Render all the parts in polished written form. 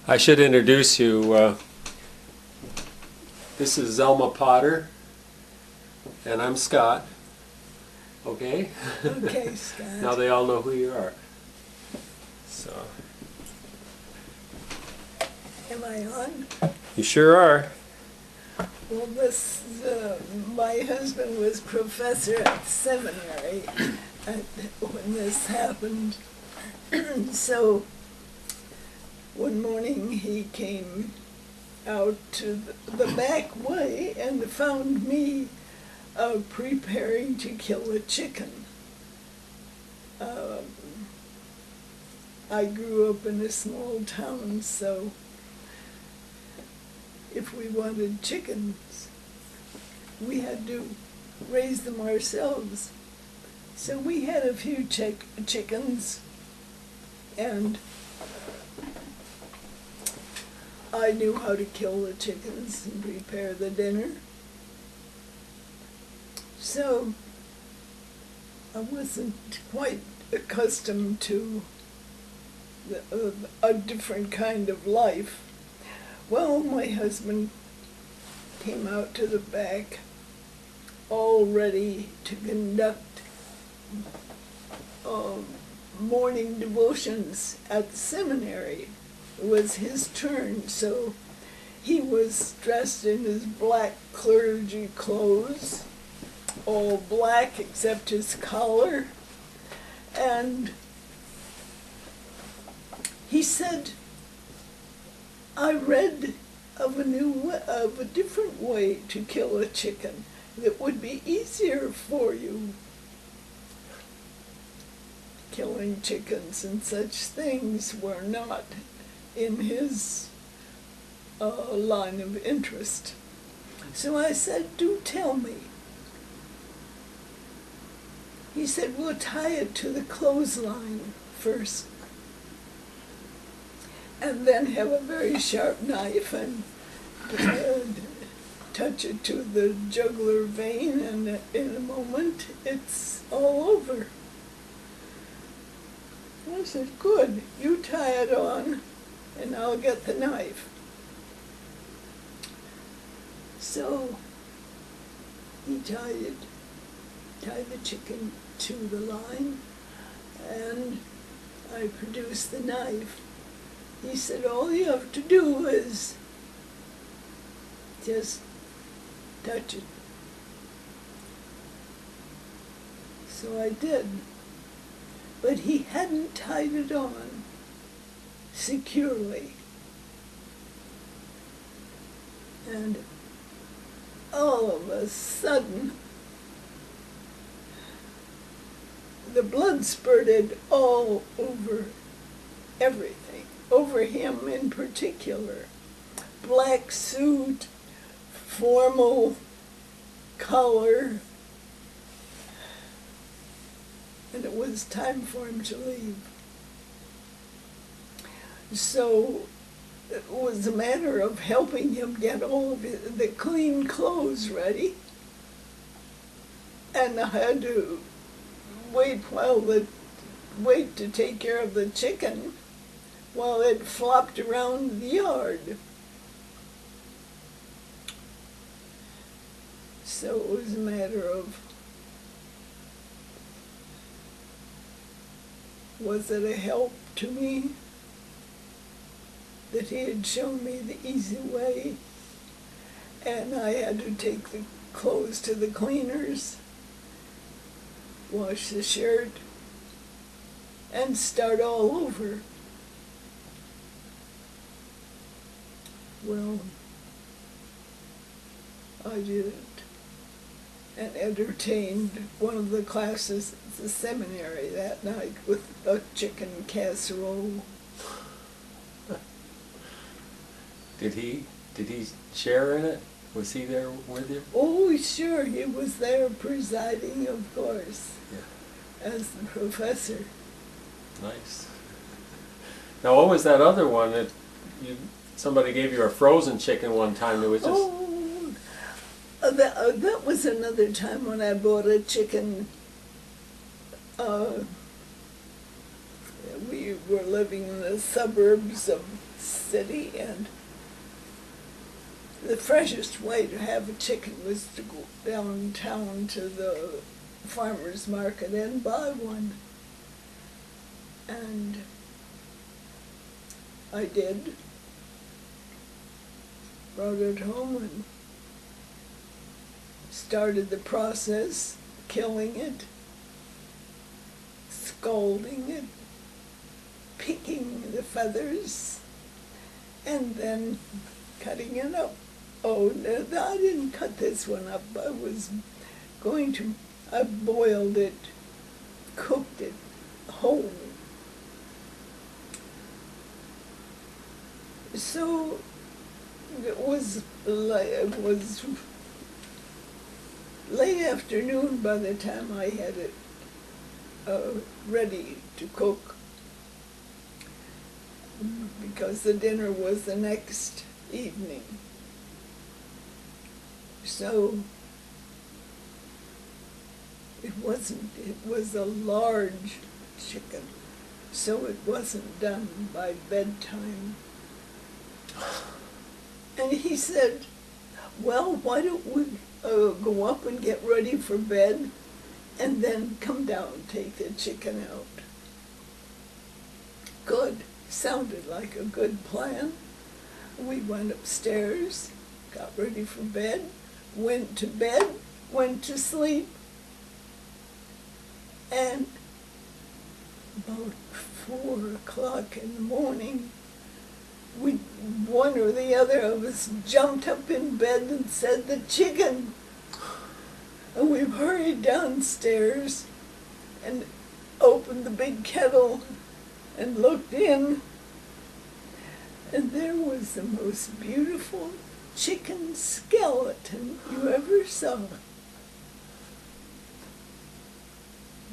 I should introduce you. This is Zelma Potter, and I'm Scott. Okay? Okay, Scott. Now they all know who you are. So. Am I on? You sure are. Well, my husband was professor at seminary when this happened. So one morning he came out to the back way and found me preparing to kill a chicken. I grew up in a small town, so if we wanted chickens, we had to raise them ourselves. So we had a few chickens, and I knew how to kill the chickens and prepare the dinner. So I wasn't quite accustomed to a different kind of life. Well, my husband came out to the back, all ready to conduct morning devotions at the seminary. It was his turn, so he was dressed in his black clergy clothes, all black except his collar, and he said, I read of a different way to kill a chicken that would be easier for you. Killing chickens and such things were not in his line of interest. So I said, do tell me. He said, we'll tie it to the clothesline first, and then have a very sharp knife and touch it to the jugular vein, and in a moment it's all over. I said, good, you tie it on and I'll get the knife. So he tied the chicken to the line, and I produced the knife. He said, all you have to do is just touch it. So I did. But he hadn't tied it on securely. And all of a sudden, the blood spurted all over everything, over him in particular. Black suit, formal collar, and it was time for him to leave. So it was a matter of helping him get all of the clean clothes ready, and I had to wait to take care of the chicken while it flopped around the yard. So it was a matter of, was it a help to me that he had shown me the easy way, and I had to take the clothes to the cleaners, wash the shirt, and start all over? Well, I did it, and entertained one of the classes at the seminary that night with a chicken casserole. Did he share in it? Was he there with you? Oh, sure, he was there presiding, of course, Yeah. as the professor. Nice. Now, what was that other one that somebody gave you a frozen chicken one time? It was just. Oh, that was another time when I bought a chicken. were living in the suburbs of the city, and the freshest way to have a chicken was to go downtown to the farmer's market and buy one. And I did. Brought it home and started the process, killing it, scalding it, picking the feathers, and then cutting it up. Oh, no, I didn't cut this one up. I boiled it, cooked it whole. So it was late afternoon by the time I had it ready to cook, because the dinner was the next evening. So it was a large chicken, so it wasn't done by bedtime. And he said, well, why don't we go up and get ready for bed, and then come down and take the chicken out. Good. Sounded like a good plan. We went upstairs, got ready for bed, went to bed, went to sleep, and about 4 o'clock in the morning, one or the other of us jumped up in bed and said, the chicken. And we hurried downstairs and opened the big kettle and looked in, and there was the most beautiful chicken skeleton you ever saw,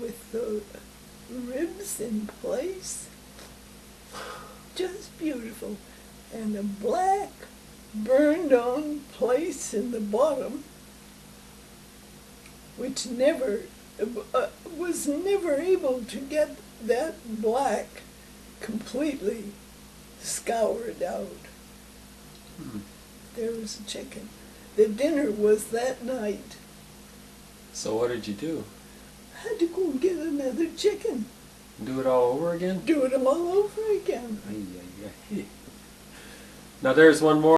with the ribs in place, just beautiful, and a black burned-on place in the bottom, which was never able to get that black completely scoured out. There was a chicken. The dinner was that night. So what did you do? I had to go and get another chicken. Do it all over again? Do it all over again. Now there's one more.